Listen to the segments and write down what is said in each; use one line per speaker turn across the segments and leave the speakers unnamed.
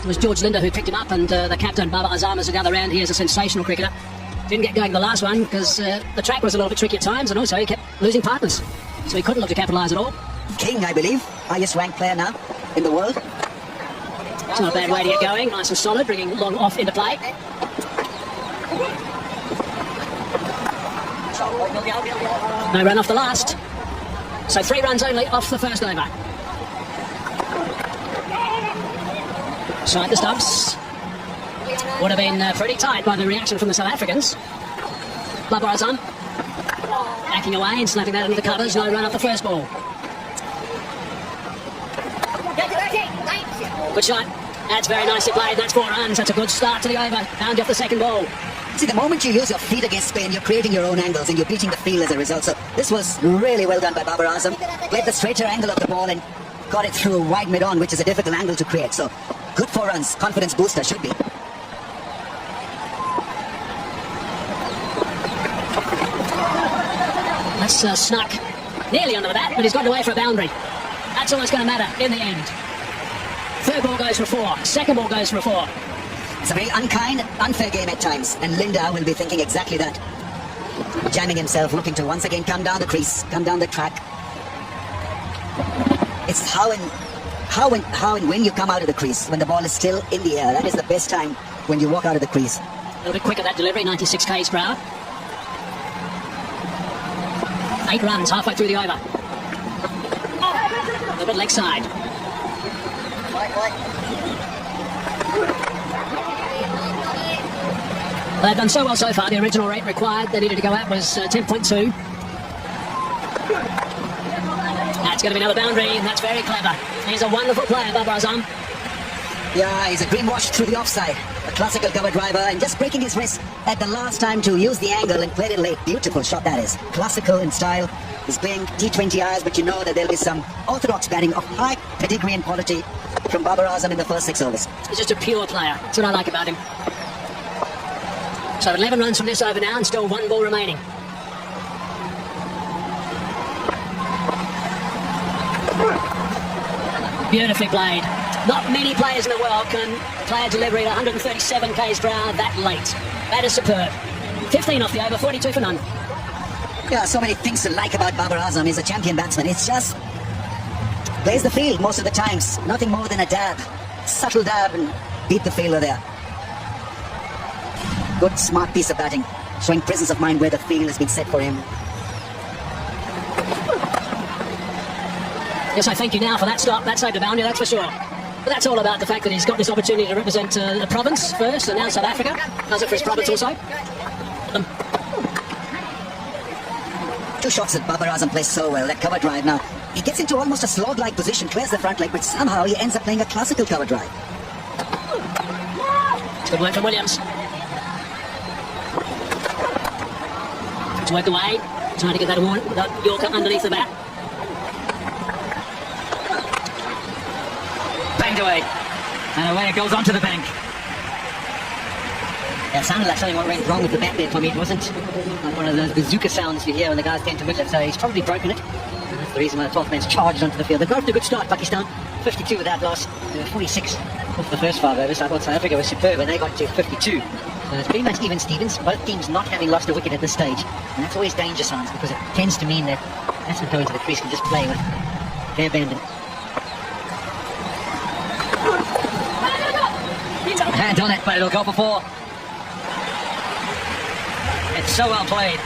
It was George Linder who picked him up, and the captain, Babar Azam, is at the other end. He is a sensational cricketer. Didn't get going the last one because the track was a little bit tricky at times, and also he kept losing partners. So he couldn't look to capitalise at all.
King, I believe, highest ranked player now in the world.
It's not a bad way to get going. Nice and solid, bringing long off into play. No run off the last. So 3 runs only off the first over. Side the stumps. Would have been pretty tight by the reaction from the South Africans. Babar Azam backing away and snapping that into the covers. No run off the first ball. Good shot. That's very nicely played. That's 4 runs. That's a good start to the over. Bound off the second ball.
See, the moment you use your feet against spin, you're creating your own angles and you're beating the field as a result. So this was really well done by Babar Azam. Played the straighter angle of the ball and got it through wide mid-on, which is a difficult angle to create. So good 4 runs. Confidence booster should be.
That's snuck nearly under the bat, but he's gotten away for a boundary. That's all that's going to matter in the end. Third ball goes for 4. Second ball goes for 4.
It's a very unkind, unfair game at times, and Linda will be thinking exactly that. Jamming himself, looking to once again come down the crease, come down the track. It's how and when you come out of the crease, when the ball is still in the air. That is the best time when you walk out of the crease.
A little bit quicker that delivery, 96 k's per hour. 8 runs halfway through the over. A little bit leg side. Well, they've done so well so far. The original rate required they needed to go at was 10.2. That's going to be another boundary, and that's very clever. He's a wonderful player, Babar Azam.
Yeah, he's a greenwash through the offside. A classical cover driver, and just breaking his wrist at the last time to use the angle and played it late. Beautiful shot that is. Classical in style. He's playing T20 hours, but you know that there'll be some orthodox batting of high pedigree and quality from Babar Azam in the first 6 overs.
He's just a pure player. That's what I like about him. So 11 runs from this over now, and still 1 ball remaining. Beautifully played. Not many players in the world can play a delivery at 137 k's per hour that late. That is superb. 15 off the over, 42 for none.
Yeah, so many things to like about Babar Azam. He's a champion batsman. It's just plays the field most of the times. Nothing more than a dab. Subtle dab and beat the fielder there. Good, smart piece of batting. Showing presence of mind where the field has been set for him.
Yes, I thank you now for that stop. That saved a boundary, that's for sure. But that's all about the fact that he's got this opportunity to represent the province first, and now South Africa. Does it for his province also.
2 shots that Babar Azam plays so well. That cover drive now. He gets into almost a slog-like position, clears the front leg, but somehow he ends up playing a classical cover drive.
Good work from Williams. It's worked away. Trying to get that Yorker underneath the bat.
Banged away. And away it goes onto the bank.
Yeah, it sounded like something went wrong with the bat there, Tommy. It wasn't like one of those bazooka sounds you hear when the guys tend to middle it, so he's probably broken it. And that's the reason why the 12th man's charged onto the field. They've got off to a good start, Pakistan. 52 without loss. 46 off the first 5 overs. I thought South Africa was superb, and they got to 52. So it's pretty much even Stevens, both teams not having lost a wicket at this stage. And that's always danger signs, because it tends to mean that batsmen going to the crease can just play with their abandon.
Hand on it, but it'll go for 4. It's so well played.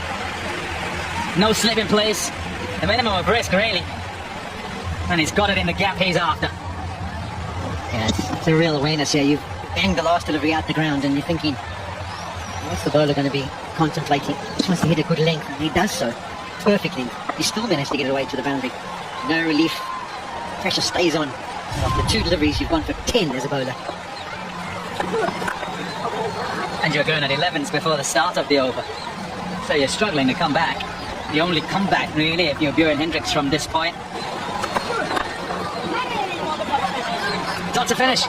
No slip in place. The minimum of risk, really. And he's got it in the gap he's after.
Yeah, it's a real awareness here. You've banged the last delivery out the ground and you're thinking, what's the bowler going to be contemplating? He just wants to hit a good length, and he does so perfectly. He still managed to get it away to the boundary. No relief. Pressure stays on. After 2 deliveries, you've gone for 10 as a bowler.
And you're going at 11s before the start of the over. So you're struggling to come back. The only comeback, really, if you're Buren Hendricks from this point. Dot to finish.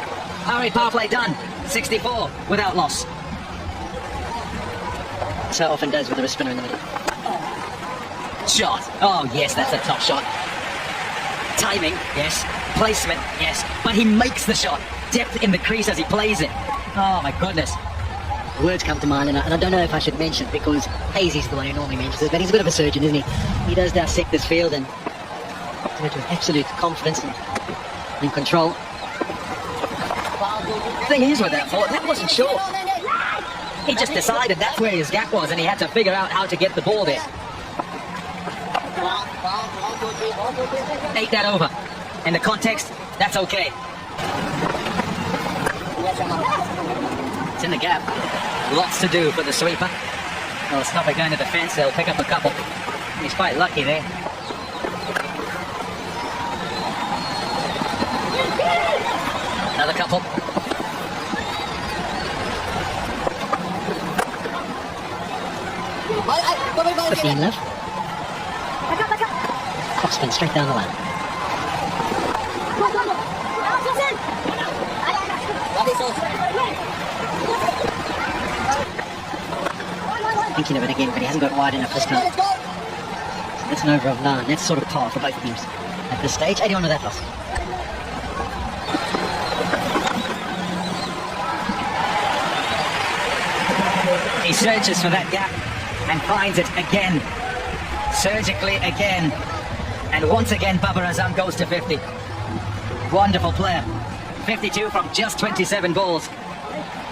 Hurry, power play done. 64 without loss.
So often does with a spinner in the middle.
Shot. Oh, yes, that's a top shot. Timing, yes. Placement, yes. But he makes the shot. depth in the crease as he plays it. Oh my goodness.
Words come to mind, and I don't know if I should mention, because Hazy's the one who normally mentions it, but he's a bit of a surgeon, isn't he? He does dissect this field and do it with absolute confidence and in control.
The thing is with that ball, that wasn't short. He just decided that's where his gap was and he had to figure out how to get the ball there. 8 that over. In the context, that's okay. It's in the gap. Lots to do for the sweeper. They'll stop it going to the fence, they'll pick up a couple. He's quite lucky there. Another couple.
$15 left. Clock spin straight down the line. Thinking of it again, but he hasn't got wide enough this time. So that's an over of 9. That's sort of par for both teams at this stage. 81 with that loss.
He searches for that gap and finds it again. Surgically again. And once again, Babar Azam goes to 50. Wonderful player. 52 from just 27 balls.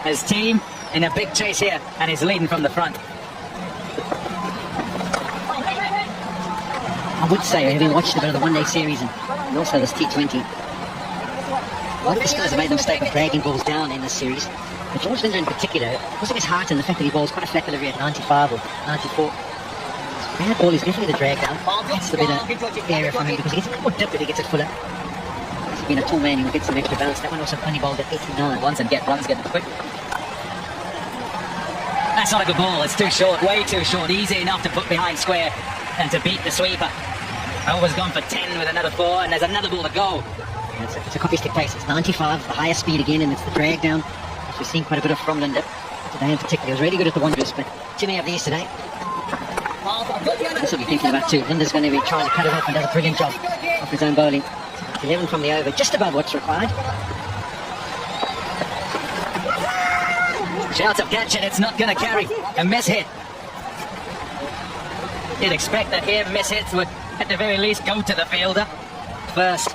His team in a big chase here and is leading from the front.
I would say, having watched a bit of the one-day series and also this T20, a lot of the spinners have made the mistake of dragging balls down in this series. But George Linder in particular, because of his height and the fact that he bowls quite a flat delivery at 95 or 94, his bad ball is definitely the drag down. That's the better area for him because he gets a bit more dip if he gets it fuller. He's been a tall man, he'll get some extra balance. That one also only bowled at 89.
Once and get runs, get them quick. That's not a good ball, it's too short, way too short. Easy enough to put behind square and to beat the sweeper. Over's gone for 10 with another 4 and there's another ball to go.
It's a copy stick pace. It's 95, the higher speed again, and it's the drag down. We've seen quite a bit of from Linder today in particular. He was really good at the Wanderers, but too many of these today. This will be thinking about too. Linder's going to be trying to cut it off and does a brilliant job of his own bowling. 11 from the over, just above what's required.
Shouts of catch and it's not going to carry. A miss hit. You'd expect that here miss hits would at the very least go to the fielder first.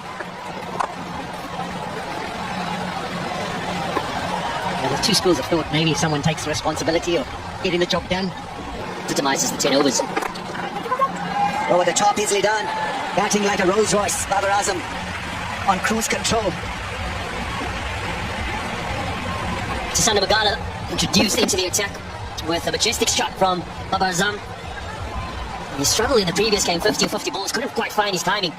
There's two schools of thought. Maybe someone takes the responsibility of getting the job done. Legitimizes the 10 overs.
Over the top, easily done. Batting like a Rolls Royce. Babar Azam on cruise control.
Sandar Magala introduced into the attack with a majestic shot from Babar Azam. He struggled in the previous game, 50 balls, couldn't quite find his timing.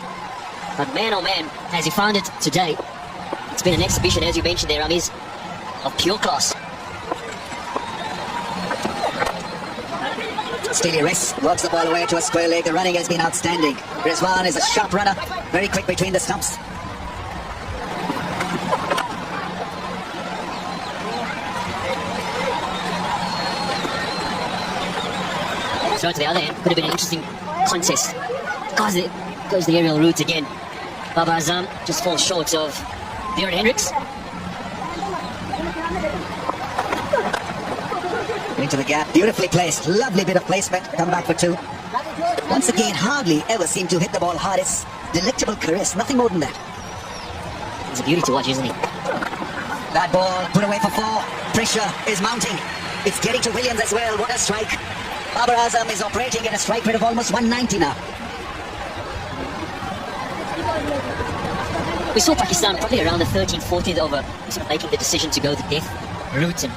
But man oh man, has he found it today. It's been an exhibition, as you mentioned there, Ramiz, of pure class.
Steely Riss works the ball away to a square leg. The running has been outstanding. Rizwan is a sharp runner, very quick between the stumps.
So to the other end, could have been an interesting contest. Goes the aerial route again. Babar Azam just falls short of Bjorn Hendricks.
Into the gap, beautifully placed, lovely bit of placement, come back for 2. Once again, hardly ever seem to hit the ball hardest. Delectable caress, nothing more than that.
He's a beauty to watch, isn't he?
That ball put away for 4. Pressure is mounting. It's getting to Williams as well. What a strike. Babar Azam is operating at a strike rate of almost 190 now.
We saw Pakistan probably around the 13th, 14th over, sort of making the decision to go the death route and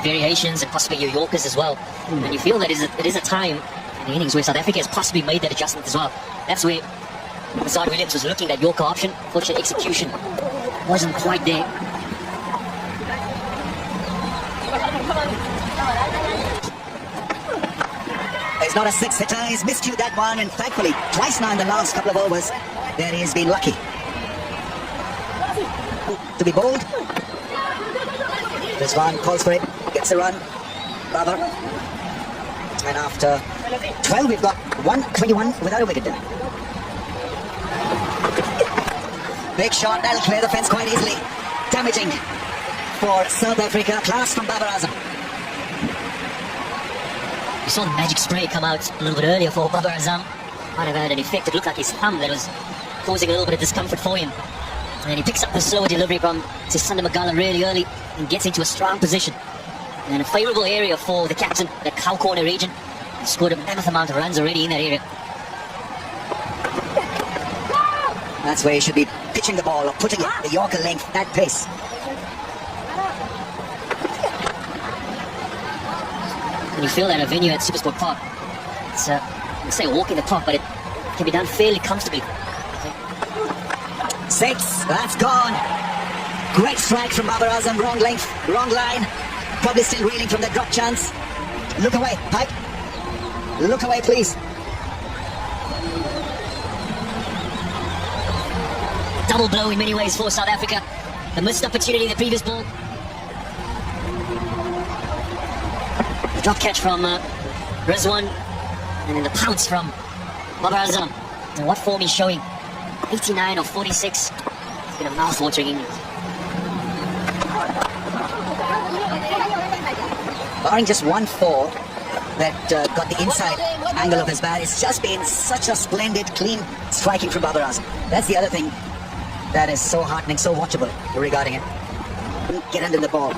variations and possibly your Yorkers as well. And you feel that it is a time in the innings where South Africa has possibly made that adjustment as well. That's where Azad Williams was looking at Yorker option. Fortunately, execution wasn't quite there.
It's not a 6-hitter, he's miscued that one, and thankfully, twice now in the last couple of overs, there he has been lucky. To be bold. This one calls for it, gets a run. Babar. And after 12, we've got 121 without a wicket. Big shot, that'll clear the fence quite easily. damaging for South Africa. Class from Babar Azam.
You saw the magic spray come out a little bit earlier for Babar Azam. Might have had an effect. It looked like his thumb that was causing a little bit of discomfort for him. And he picks up the slower delivery from Sisanda Magala really early and gets into a strong position. And a favourable area for the captain, the cow corner region. He scored a mammoth amount of runs already in that area.
That's where he should be pitching the ball or putting it the Yorker length, that pace.
When you feel that a venue at Supersport Park, it's I say a walk in the park, but it can be done fairly comfortably.
6, that's gone. Great strike from Babar Azam, wrong length, wrong line. Probably still reeling from the drop chance. Look away, Pipe. Look away, please.
Double blow in many ways for South Africa. The missed opportunity in the previous ball. The drop catch from Rizwan, and then the pounce from Babar Azam. And what form he's showing. 89 or 46. It's been a mouth-watering innings.
Barring just 1-4 that got the inside angle of his bat, it's just been such a splendid, clean striking from Babar Azam. That's the other thing that is so heartening, so watchable regarding it. Get under the ball.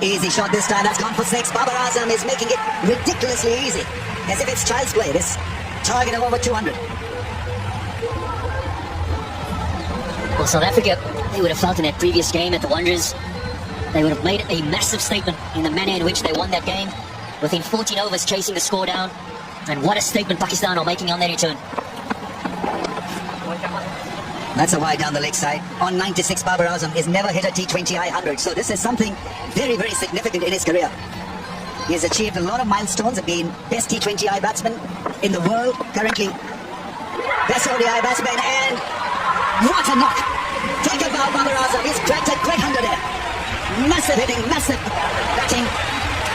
Easy shot this time, that's gone for 6. Babar Azam is making it ridiculously easy, as if it's child's play. This target of over 200.
Well, South Africa, they would have felt in that previous game at the Wanderers, they would have made a massive statement in the manner in which they won that game, within 14 overs chasing the score down. And what a statement Pakistan are making on their return.
That's a wide down the leg side. On 96, Babar Azam has never hit a T20 I 100. So this is something very, very significant in his career. He has achieved a lot of milestones of being best T20 I batsman in the world. Currently, best ODI batsman, and what a knock! Take it now, Babar Azam. He's cracked a great 100 there. Massive hitting, massive batting,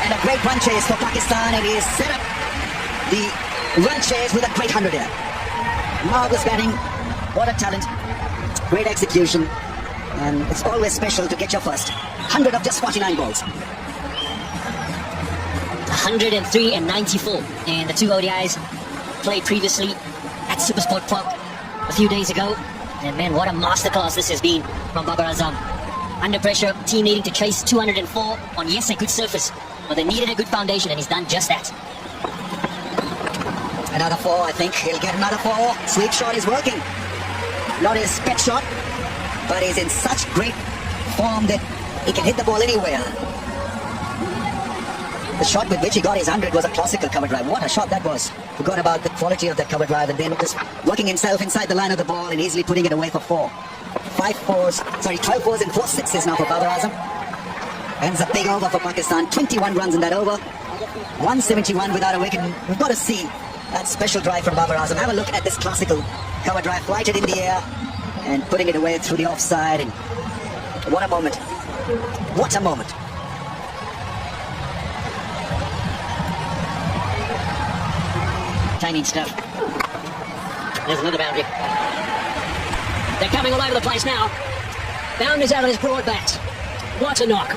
and a great run chase for Pakistan. And he has set up the run chase with a great 100 there. Marvelous batting. What a talent. Great execution. And it's always special to get your first 100 of just 49 balls.
103 and 94 in the two ODIs played previously at Supersport Park a few days ago. And man, what a masterclass this has been from Babar Azam. Under pressure, team needing to chase 204 on, yes, a good surface, but they needed a good foundation, and he's done just that.
Another 4, I think. He'll get another 4. Sweep shot is working. Not his pet shot, but he's in such great form that he can hit the ball anywhere. The shot with which he got his 100 was a classical cover drive. What a shot that was. Forgot about the quality of that cover drive, and then just working himself inside the line of the ball and easily putting it away for 4. 12 fours and 4 sixes now for Babar Azam. Ends a big over for Pakistan. 21 runs in that over. 171 without a wicket. We've got to see that special drive from Babar Azam. Have a look at this classical cover drive, flighted in the air and putting it away through the offside. And what a moment. What a moment.
Timing stuff. There's another boundary. They're coming all over the place now. Boundaries out of his broad bat. What a knock.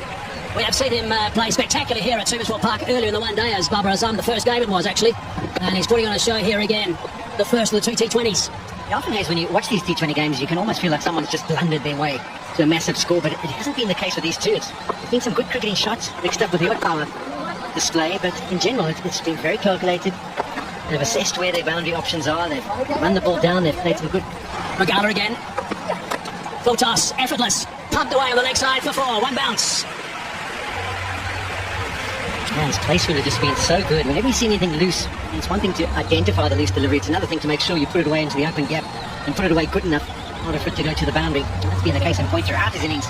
We have seen him play spectacularly here at Supersport Park earlier in the one day as Babar Azam, the first game it was actually. And he's putting on a show here again. The first of the two T20s.
It often is when you watch these T20 games, you can almost feel like someone's just blundered their way to a massive score, but it hasn't been the case with these two. There's been some good cricketing shots mixed up with the odd power display, but in general it's been very calculated. They've assessed where their boundary options are, they've run the ball down, they've played some good...
Magala again. Full toss, effortless. Pumped away on the leg side for 4. One bounce.
Man, his placement has just been so good. Whenever you see anything loose, it's one thing to identify the loose delivery, it's another thing to make sure you put it away into the open gap and put it away good enough in order for it to go to the boundary. And that's been the case in points throughout his innings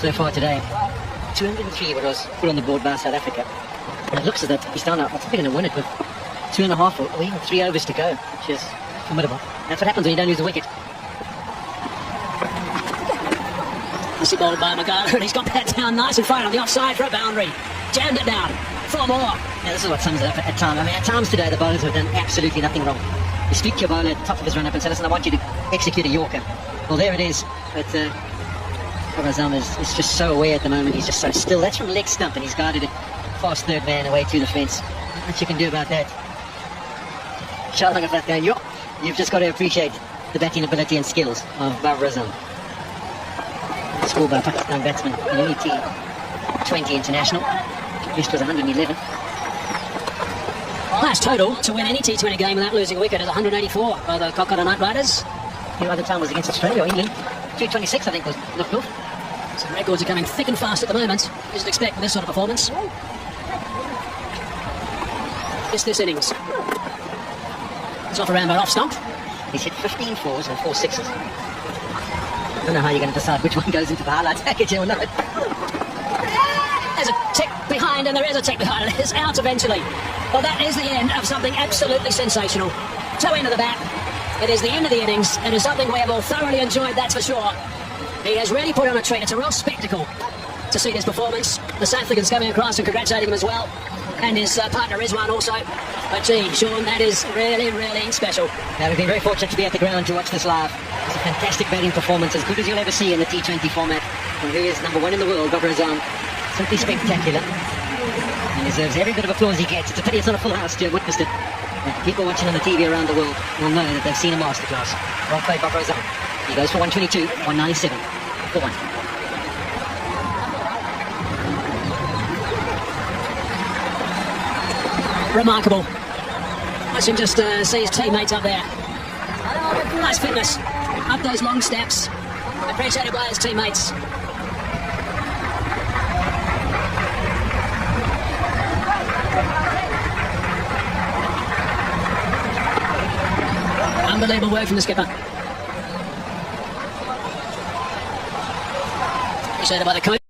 so far today. 203 what was put on the board by South Africa. And it looks as though Pakistan are probably going to win it with 2.5 or even 3 overs to go, which is formidable. That's what happens when you don't lose a wicket.
Nicely bowled by Magala, and he's got that down nice and fine on the offside for a boundary. Jammed it down. 4 more.
Now this is what sums it up at times. I mean, at times today the bowlers have done absolutely nothing wrong. You speak to your bowler at the top of his run-up and say, listen, I want you to execute a Yorker. Well, there it is. But a Babar Azam is just so aware at the moment. He's just so still. That's from leg stump, and he's guarded it past third man away to the fence. What you can do about that? Shouting at that guy, you've just got to appreciate the batting ability and skills of Babar Azam. Scored by a Pakistan batsman in T20 international. Just was 111.
Highest total to win any T20 game without losing a wicket is 184 by the Kolkata Knight Riders.
The other time was against Australia or England. 226, I think, was looked off.
So the records are coming thick and fast at the moment, as you'd expect with this sort of performance. It's this innings. It's off around by off stump.
He's hit 15 fours and 4 sixes. I don't know how you're going to decide which one goes into the highlights package or not.
There's a tick behind, and there is a tick behind. It is out eventually. Well, that is the end of something absolutely sensational. Toe end of the bat. It is the end of the innings. It is something we have all thoroughly enjoyed, that's for sure. He has really put on a treat. It's a real spectacle to see this performance. The South Africans coming across and congratulating him as well. And his partner Rizwan also. But gee, Sean, that is really, really special.
Now, we've been very fortunate to be at the ground to watch this live. It's a fantastic batting performance, as good as you'll ever see in the T20 format. And who is #1 in the world, Babar Azam. Simply spectacular. And deserves every bit of applause he gets. It's a pity it's not a full house to have witnessed it. But people watching on the TV around the world will know that they've seen a masterclass. Well played, Babar Azam. He goes for 122, 197, for 1.
Remarkable. Watch him just see his teammates up there. Nice fitness. Up those long steps. Appreciated by his teammates. Unbelievable work from the skipper. Appreciated by the coach.